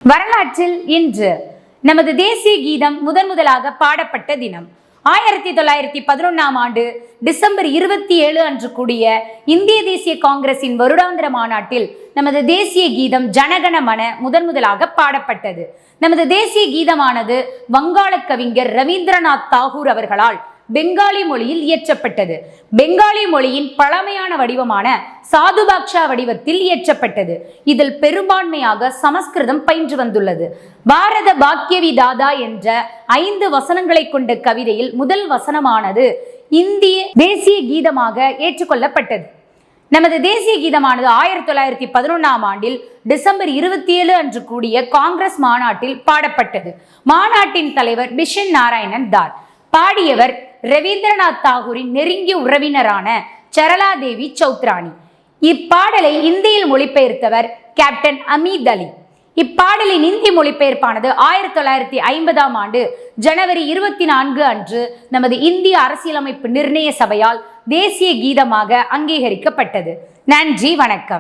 வரலாற்றில் இன்று நமது தேசிய கீதம் முதலாக பாடப்பட்ட தினம் 1911ஆம் ஆண்டு டிசம்பர் 27 அன்று கூடிய இந்திய தேசிய காங்கிரசின் வருடாந்திர மாநாட்டில் நமது தேசிய கீதம் ஜனகண மன முதலாக பாடப்பட்டது. நமது தேசிய கீதமானது வங்காள கவிஞர் ரவீந்திரநாத் தாகூர் அவர்களால் பெங்காலி மொழியில் இயற்றப்பட்டது. பெங்காலி மொழியின் பழமையான வடிவமான சாதுபாக்ஷா வடிவத்தில் இயற்றப்பட்டது. இதில் பெரும்பான்மையாக சமஸ்கிருதம் பயின்று வந்துள்ளது. பாரத பாக்கியவி தாதா என்ற 5 வசனங்களை கொண்ட கவிதையில் முதல் வசனமானது இந்திய தேசிய கீதமாக ஏற்றுக்கொள்ளப்பட்டது. நமது தேசிய கீதமானது 1911ஆம் ஆண்டில் டிசம்பர் 27 அன்று கூடிய காங்கிரஸ் மாநாட்டில் பாடப்பட்டது. மாநாட்டின் தலைவர் பிஷன் நாராயணன் தார். பாடியவர் ரவீந்திரநாத் தாகூரின் நெருங்கிய உறவினரான சரளா தேவி சௌத்ராணி. இப்பாடலை இந்தியில் மொழிபெயர்த்தவர் கேப்டன் அமீத் அலி. இப்பாடலின் இந்தி மொழிபெயர்ப்பானது 1950ஆம் ஆண்டு ஜனவரி 24 அன்று நமது இந்திய அரசியலமைப்பு நிர்ணய சபையால் தேசிய கீதமாக அங்கீகரிக்கப்பட்டது. நன்றி, வணக்கம்.